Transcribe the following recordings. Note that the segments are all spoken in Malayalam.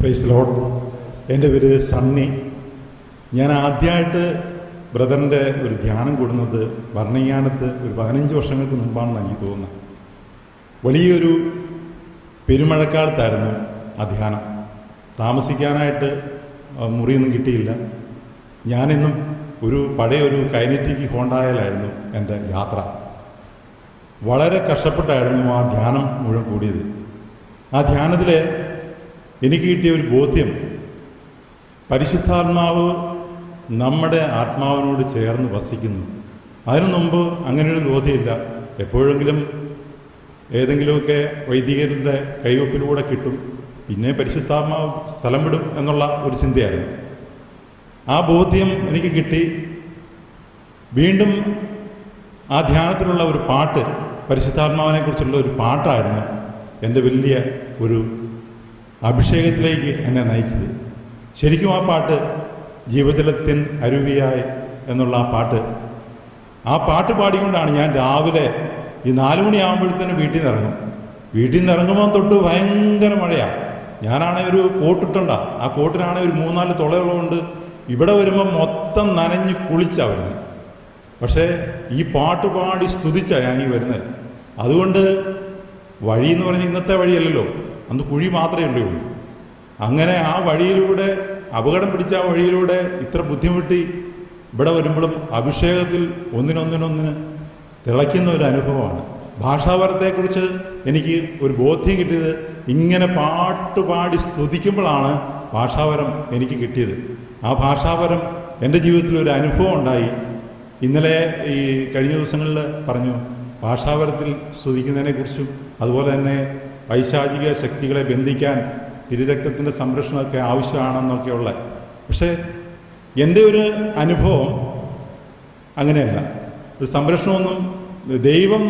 Praise Lord. എൻ്റെ പേര് സണ്ണി. ഞാൻ ആദ്യമായിട്ട് ബ്രദറിൻ്റെ ഒരു ധ്യാനം കൂടുന്നത് ഭരണങ്ങാനത്ത് ഒരു 15 വർഷങ്ങൾക്ക് മുമ്പാണെന്ന് എനിക്ക് തോന്നുന്നത്. വലിയൊരു പെരുമഴക്കാലത്തായിരുന്നു ആ ധ്യാനം. താമസിക്കാനായിട്ട് മുറിയൊന്നും കിട്ടിയില്ല. ഞാനിന്നും പഴയൊരു കൈനറ്റിക് ഹോണ്ടായിലായിരുന്നു എൻ്റെ യാത്ര. വളരെ കഷ്ടപ്പെട്ടായിരുന്നു ആ ധ്യാനം മുഴുവൻ കൂടിയത്. ആ ധ്യാനത്തിൽ എനിക്ക് കിട്ടിയ ഒരു ബോധ്യം, പരിശുദ്ധാത്മാവ് നമ്മുടെ ആത്മാവിനോട് ചേർന്ന് വസിക്കുന്നു. അതിനു മുമ്പ് അങ്ങനെയൊരു ബോധ്യമില്ല. എപ്പോഴെങ്കിലും ഏതെങ്കിലുമൊക്കെ വൈദികരുടെ കൈവപ്പിലൂടെ കിട്ടും, പിന്നെ പരിശുദ്ധാത്മാവ് സ്ഥലം വിടും എന്നുള്ള ഒരു ചിന്തയായിരുന്നു. ആ ബോധ്യം എനിക്ക് കിട്ടി. വീണ്ടും ആ ധ്യാനത്തിലുള്ള ഒരു പാട്ട്, പരിശുദ്ധാത്മാവിനെക്കുറിച്ചുള്ള ഒരു പാട്ടായിരുന്നു എൻ്റെ വലിയ ഒരു അഭിഷേകത്തിലേക്ക് എന്നെ നയിച്ചത്. ശരിക്കും ആ പാട്ട് ജീവിതത്തിൻ അരുവിയായി എന്നുള്ള ആ പാട്ട് പാടിക്കൊണ്ടാണ് ഞാൻ രാവിലെ ഈ 4 മണിയാകുമ്പോഴത്തേനും വീട്ടിൽ നിന്ന് ഇറങ്ങുമ്പോൾ തൊട്ട് ഭയങ്കര മഴയാണ്. ഞാനാണെങ്കിൽ ഒരു കോട്ടിട്ടുണ്ട, ആ കോട്ടിനാണെങ്കിൽ ഒരു 3-4 തുളയുള്ളതുകൊണ്ട് ഇവിടെ വരുമ്പോൾ മൊത്തം നനഞ്ഞ് കുളിച്ചാണ് വരുന്നത്. പക്ഷേ ഈ പാട്ട് പാടി സ്തുതിച്ചാണ് ഞാൻ ഈ വരുന്നത്. അതുകൊണ്ട് വഴി എന്ന് പറഞ്ഞാൽ ഇന്നത്തെ വഴിയല്ലല്ലോ, അന്ന് കുഴി മാത്രമേ ഉള്ളൂ. അങ്ങനെ ആ വഴിയിലൂടെ, അപകടം പിടിച്ച ആ വഴിയിലൂടെ ഇത്ര ബുദ്ധിമുട്ടി ഇവിടെ വരുമ്പോഴും അഭിഷേകത്തിൽ ഒന്നിനൊന്നിനൊന്നിന് തിളയ്ക്കുന്ന ഒരു അനുഭവമാണ്. ഭാഷാപരത്തെക്കുറിച്ച് എനിക്ക് ഒരു ബോധ്യം കിട്ടിയത് ഇങ്ങനെ പാട്ട് പാടി സ്തുതിക്കുമ്പോഴാണ് ഭാഷാപരം എനിക്ക് കിട്ടിയത്. ആ ഭാഷാപരം എൻ്റെ ജീവിതത്തിൽ ഒരു അനുഭവം ഉണ്ടായി. ഇന്നലെ ഈ കഴിഞ്ഞ ദിവസങ്ങളിൽ പറഞ്ഞു ഭാഷാപരത്തിൽ സ്തുതിക്കുന്നതിനെക്കുറിച്ചും അതുപോലെ തന്നെ പൈശാചിക ശക്തികളെ ബന്ധിക്കാൻ തിരുരക്തത്തിൻ്റെ സംരക്ഷണമൊക്കെ ആവശ്യമാണെന്നൊക്കെയുള്ള. പക്ഷേ എൻ്റെ ഒരു അനുഭവം അങ്ങനെയല്ല. ഒരു സംരക്ഷണമൊന്നും, ദൈവം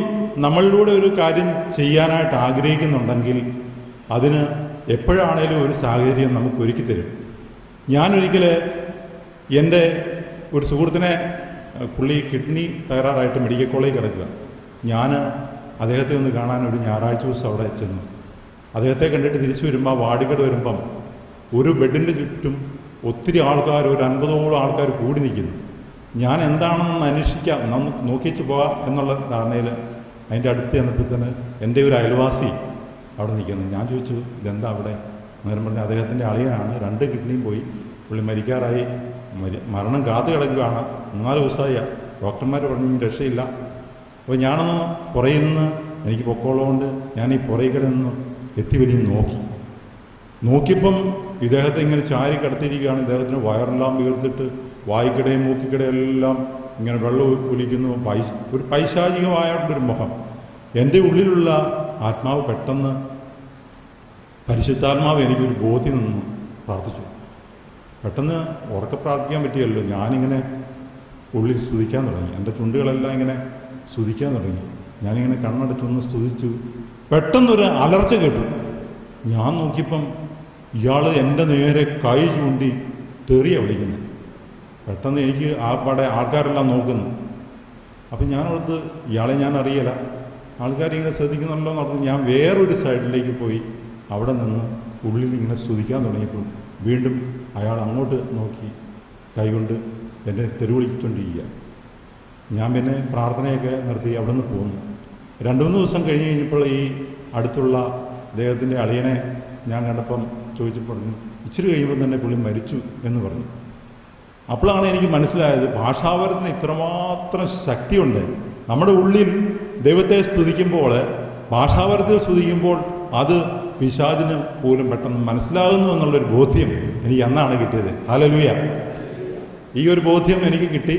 നമ്മളിലൂടെ ഒരു കാര്യം ചെയ്യാനായിട്ട് ആഗ്രഹിക്കുന്നുണ്ടെങ്കിൽ അതിന് എപ്പോഴാണേലും ഒരു സാഹചര്യം നമുക്ക് ഒരുക്കി തരും. ഞാനൊരിക്കൽ എൻ്റെ ഒരു സുഹൃത്തിനെ, പുള്ളി കിഡ്നി തകരാറായിട്ട് മെഡിക്കൽ കോളേജിൽ കിടക്കുക. ഞാൻ അദ്ദേഹത്തെ ഒന്ന് കാണാൻ ഒരു ഞായറാഴ്ച ദിവസം അവിടെ ചെന്നു. അദ്ദേഹത്തെ കണ്ടിട്ട് തിരിച്ചു വരുമ്പോൾ, വാർഡിക്കട് വരുമ്പം ഒരു ബെഡിൻ്റെ ചുറ്റും ഒത്തിരി ആൾക്കാർ, ഒരു 50ഓളം ആൾക്കാർ കൂടി നിൽക്കുന്നു. ഞാൻ എന്താണെന്ന് അന്വേഷിക്കാം, നോക്കിച്ച് പോകാം എന്നുള്ള ധാരണയിൽ അതിൻ്റെ അടുത്ത് ചെന്നപ്പോഴത്തേന് എൻ്റെ ഒരു അയൽവാസി അവിടെ നിൽക്കുന്നു. ഞാൻ ചോദിച്ചു, ഇതെന്താ അവിടെ? അന്നേരം പറഞ്ഞാൽ അദ്ദേഹത്തിൻ്റെ അളിയനാണ്, 2 കിഡ്നിയും പോയി, പുള്ളി മരിക്കാറായി, മരണം കാത്തു കിടക്കുകയാണ്, 3-4 ദിവസമായി. ഡോക്ടർമാർ പറഞ്ഞു രക്ഷയില്ല. അപ്പോൾ ഞാനൊന്ന് പുറയിൽ നിന്ന്, എനിക്ക് പൊക്കമുള്ളതുകൊണ്ട് ഞാൻ ഈ പുറയിൽ കിടന്ന് എത്തിവരിഞ്ഞ് നോക്കിയപ്പം ഇദ്ദേഹത്തെ ഇങ്ങനെ ചാരി കിടത്തിയിരിക്കുകയാണ്. ഇദ്ദേഹത്തിന് വയറെല്ലാം വീർത്തിട്ട് വായിക്കിടയും മൂക്കിക്കിടയെല്ലാം ഇങ്ങനെ വെള്ളം ഒലിക്കുന്നു. ഒരു പൈശാചികമായിട്ടൊരു മുഖം. എൻ്റെ ഉള്ളിലുള്ള ആത്മാവ് പെട്ടെന്ന്, പരിശുദ്ധാത്മാവ് എനിക്കൊരു ബോധ്യം നിന്ന് പ്രാർത്ഥിച്ചു. പെട്ടെന്ന് ഉറക്കെ പ്രാർത്ഥിക്കാൻ പറ്റിയല്ലോ. ഞാനിങ്ങനെ ഉള്ളിൽ സ്തുതിക്കാൻ തുടങ്ങി. എൻ്റെ ചുണ്ടുകളെല്ലാം ഇങ്ങനെ സ്തുതിക്കാൻ തുടങ്ങി. ഞാനിങ്ങനെ കണ്ണടച്ചൊന്ന് സ്തുതിച്ചു. പെട്ടെന്നൊരു അലർച്ച കേട്ടു. ഞാൻ നോക്കിയപ്പം ഇയാൾ എൻ്റെ നേരെ കൈ ചൂണ്ടി തെറിയാണ് വിളിക്കുന്നത്. പെട്ടെന്ന് എനിക്ക് ആൾക്കാരെല്ലാം നോക്കുന്നു. അപ്പം ഞാനോർത്ത് ഇയാളെ ഞാൻ അറിയില്ല, ആൾക്കാരിങ്ങനെ ശ്രദ്ധിക്കുന്നുണ്ടല്ലോ എന്ന് ഓർത്ത് ഞാൻ വേറൊരു സൈഡിലേക്ക് പോയി അവിടെ നിന്ന് ഉള്ളിൽ ഇങ്ങനെ സ്തുതിക്കാൻ തുടങ്ങിയപ്പോൾ വീണ്ടും അയാൾ അങ്ങോട്ട് നോക്കി കൈകൊണ്ട് എന്നെ തെരുവിളിച്ചുകൊണ്ടിരിക്കുക. ഞാൻ പിന്നെ പ്രാർത്ഥനയൊക്കെ നിർത്തി അവിടെ നിന്ന് പോന്നു. 2-3 ദിവസം കഴിഞ്ഞപ്പോൾ ഈ അടുത്തുള്ള അദ്ദേഹത്തിൻ്റെ അളിയനെ ഞാൻ കണ്ടപ്പം ചോദിച്ചപ്പോൾ പറഞ്ഞു, ഇച്ചിരി കഴിയുമ്പോൾ തന്നെ പുള്ളി മരിച്ചു എന്ന് പറഞ്ഞു. അപ്പോഴാണ് എനിക്ക് മനസ്സിലായത് ഭാഷാപരത്തിന് ഇത്രമാത്രം ശക്തിയുണ്ട്. നമ്മുടെ ഉള്ളിൽ ദൈവത്തെ സ്തുതിക്കുമ്പോൾ, ഭാഷാപരത്തിൽ സ്തുതിക്കുമ്പോൾ അത് പിശാചിന് പോലും പെട്ടെന്ന് മനസ്സിലാകുന്നു എന്നുള്ളൊരു ബോധ്യം എനിക്ക് അന്നാണ് കിട്ടിയത്. ഹല്ലേലൂയ. ഈ ഒരു ബോധ്യം എനിക്ക് കിട്ടി.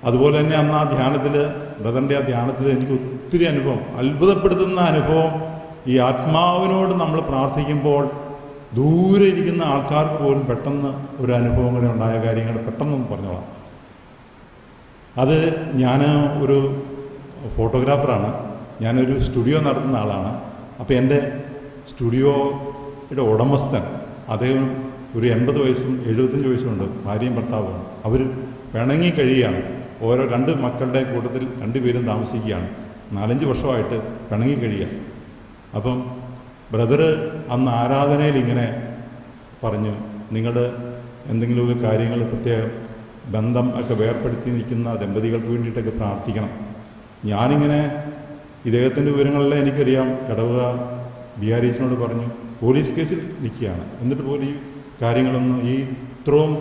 അതുപോലെ തന്നെ അന്ന് ആ ധ്യാനത്തിൽ, ബ്രദറിൻ്റെ ആ ധ്യാനത്തിൽ എനിക്ക് ഒത്തിരി അനുഭവം, അത്ഭുതപ്പെടുത്തുന്ന അനുഭവം. ഈ ആത്മാവിനോട് നമ്മൾ പ്രാർത്ഥിക്കുമ്പോൾ ദൂരെ ഇരിക്കുന്ന ആൾക്കാർക്ക് പോലും പെട്ടെന്ന് ഒരു അനുഭവം കൂടെ ഉണ്ടായ കാര്യങ്ങൾ പെട്ടെന്നൊന്ന് പറഞ്ഞോളാം. അത് ഞാൻ ഒരു ഫോട്ടോഗ്രാഫറാണ്, ഞാനൊരു സ്റ്റുഡിയോ നടത്തുന്ന ആളാണ്. അപ്പോൾ എൻ്റെ സ്റ്റുഡിയോയുടെ ഉടമസ്ഥൻ, അദ്ദേഹം ഒരു 80 വയസ്സും 75 വയസ്സും ഉണ്ട്, ഭാര്യയും ഭർത്താവുമാണ്. അവർ പിണങ്ങി കഴിയുകയാണ്. ഓരോ 2 മക്കളുടെ കൂട്ടത്തിൽ 2 പേരും താമസിക്കുകയാണ്. 4-5 വർഷമായിട്ട് പിണങ്ങി കഴിയുക. അപ്പം ബ്രദർ അന്ന് ആരാധനയിൽ ഇങ്ങനെ പറഞ്ഞു, നിങ്ങളുടെ എന്തെങ്കിലുമൊക്കെ കാര്യങ്ങൾ പ്രത്യേകം ബന്ധം ഒക്കെ വേർപ്പെടുത്തി നിൽക്കുന്ന ദമ്പതികൾക്ക് വേണ്ടിയിട്ടൊക്കെ പ്രാർത്ഥിക്കണം. ഞാനിങ്ങനെ ഇദ്ദേഹത്തിൻ്റെ വിവരങ്ങളെല്ലാം എനിക്കറിയാം. ഇടവക ബിഹാരീസിനോട് പറഞ്ഞു, പോലീസ് കേസിൽ നിൽക്കുകയാണ്, എന്നിട്ട് പോലും ഈ കാര്യങ്ങളൊന്നും ഈ ഇത്രയും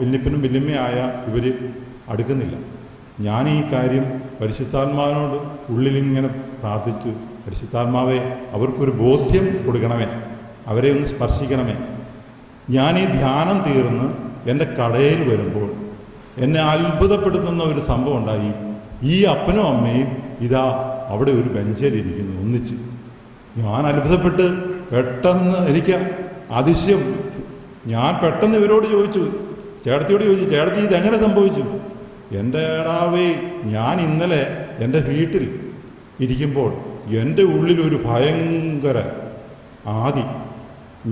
വല്യപ്പനും വല്യമ്മയായ ഇവർ അടുക്കുന്നില്ല. ഞാൻ ഈ കാര്യം പരിശുദ്ധാത്മാവിനോട് ഉള്ളിലിങ്ങനെ പ്രാർത്ഥിച്ചു, പരിശുദ്ധാത്മാവെ അവർക്കൊരു ബോധ്യം കൊടുക്കണമേ, അവരെ ഒന്ന് സ്പർശിക്കണമേ. ഞാൻ ഈ ധ്യാനം തീർന്ന് എൻ്റെ കടയിൽ വരുമ്പോൾ എന്നെ അത്ഭുതപ്പെടുത്തുന്ന ഒരു സംഭവം ഉണ്ടായി. ഈ അപ്പനും അമ്മയും ഇതാ അവിടെ ഒരു ബെഞ്ചിലിരിക്കുന്നു ഒന്നിച്ച്. ഞാൻ അത്ഭുതപ്പെട്ട് പെട്ടെന്ന് എനിക്ക് അതിശയം. ഞാൻ പെട്ടെന്ന് ഇവരോട് ചോദിച്ചു, ചേട്ടത്തിയോട് ചോദിച്ചു, ചേട്ടത്തി ഇതെങ്ങനെ സംഭവിച്ചു? എൻ്റെ ഏടാവേ, ഞാൻ ഇന്നലെ എൻ്റെ വീട്ടിൽ ഇരിക്കുമ്പോൾ എൻ്റെ ഉള്ളിലൊരു ഭയങ്കര ആദി,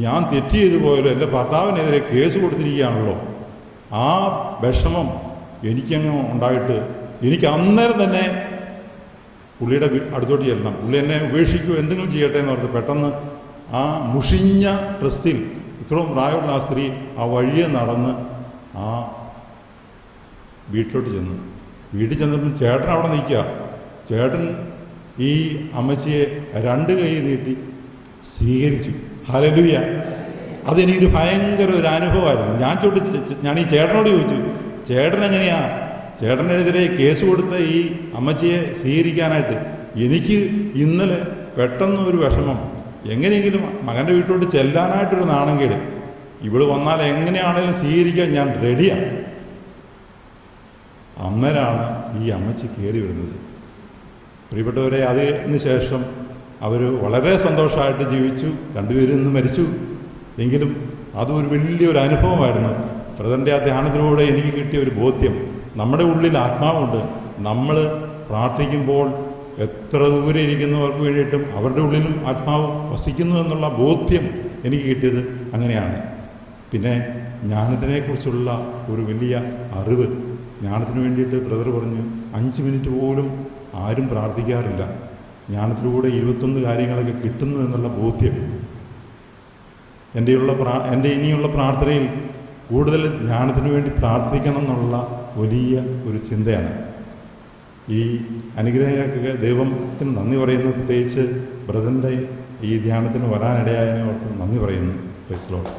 ഞാൻ തെറ്റ് ചെയ്തു പോയല്ലോ, എൻ്റെ ഭർത്താവിനെതിരെ കേസ് കൊടുത്തിരിക്കുകയാണല്ലോ. ആ വിഷമം എനിക്കങ്ങ് ഉണ്ടായിട്ട് എനിക്ക് അന്നേരം തന്നെ പുള്ളിയുടെ അടുത്തോട്ട് ചെല്ലണം, പുള്ളി എന്നെ ഉപേക്ഷിക്കുകയോ എന്തെങ്കിലും ചെയ്യട്ടെ എന്ന് പറഞ്ഞ് പെട്ടെന്ന് ആ മുഷിഞ്ഞ ഡ്രസ്സിൽ ഇത്രയും പ്രായമുള്ള ആ സ്ത്രീ ആ വഴിയെ നടന്ന് ആ വീട്ടിലോട്ട് ചെന്നു. വീട്ടിൽ ചെന്നപ്പം ചേട്ടൻ അവിടെ നിൽക്കുക. ചേട്ടൻ ഈ അമ്മച്ചിയെ 2 കൈ നീട്ടി സ്വീകരിച്ചു. ഹല്ലേലൂയ! അതെനിക്കൊരു ഭയങ്കര ഒരു അനുഭവമായിരുന്നു. ഞാൻ ഈ ചേട്ടനോട് ചോദിച്ചു, ചേട്ടൻ എങ്ങനെയാ ചേട്ടനെതിരെ കേസ് കൊടുത്ത ഈ അമ്മച്ചിയെ സ്വീകരിക്കാനായിട്ട്? എനിക്ക് ഇന്നലെ പെട്ടെന്ന് ഒരു വിഷമം, എങ്ങനെയെങ്കിലും മകൻ്റെ വീട്ടിലോട്ട് ചെല്ലാനായിട്ടൊരു നാണംകേട്. ഇവിടെ വന്നാൽ എങ്ങനെയാണെങ്കിലും സ്വീകരിക്കാൻ ഞാൻ റെഡിയാണ്. അന്നേരമാണ് ഈ അമ്മച്ചി കയറി വരുന്നത്. പ്രിയപ്പെട്ടവരെ, അതിന് ശേഷം അവർ വളരെ സന്തോഷമായിട്ട് ജീവിച്ചു. 2 പേരും ഇന്ന് മരിച്ചു. എങ്കിലും അതൊരു വലിയൊരു അനുഭവമായിരുന്നു. ബ്രദറിൻ്റെ ആ ധ്യാനത്തിലൂടെ എനിക്ക് കിട്ടിയ ഒരു ബോധ്യം, നമ്മുടെ ഉള്ളിൽ ആത്മാവുണ്ട്. നമ്മൾ പ്രാർത്ഥിക്കുമ്പോൾ എത്ര ദൂരെ ഇരിക്കുന്നവർക്ക് വേണ്ടിയിട്ടും അവരുടെ ഉള്ളിലും ആത്മാവ് വസിക്കുന്നു എന്നുള്ള ബോധ്യം എനിക്ക് കിട്ടിയത് അങ്ങനെയാണ്. പിന്നെ ജ്ഞാനത്തിനെക്കുറിച്ചുള്ള ഒരു വലിയ അറിവ്, ജ്ഞാനത്തിന് വേണ്ടിയിട്ട് ബ്രദർ പറഞ്ഞു 5 മിനിറ്റ് പോലും ആരും പ്രാർത്ഥിക്കാറില്ല, ജ്ഞാനത്തിലൂടെ 21 കാര്യങ്ങളൊക്കെ കിട്ടുന്നു എന്നുള്ള ബോധ്യം. എൻ്റെ ഇനിയുള്ള പ്രാർത്ഥനയിൽ കൂടുതൽ ജ്ഞാനത്തിന് വേണ്ടി പ്രാർത്ഥിക്കണം എന്നുള്ള വലിയ ഒരു ചിന്തയാണ്. ഈ അനുഗ്രഹങ്ങൾക്ക് ദൈവത്തിന് നന്ദി പറയുന്നു. പ്രത്യേകിച്ച് ബ്രദറിൻ്റെ ഈ ധ്യാനത്തിന് വരാനിടയായതിനെ ഓർത്ത് നന്ദി പറയുന്നു. Praise the Lord.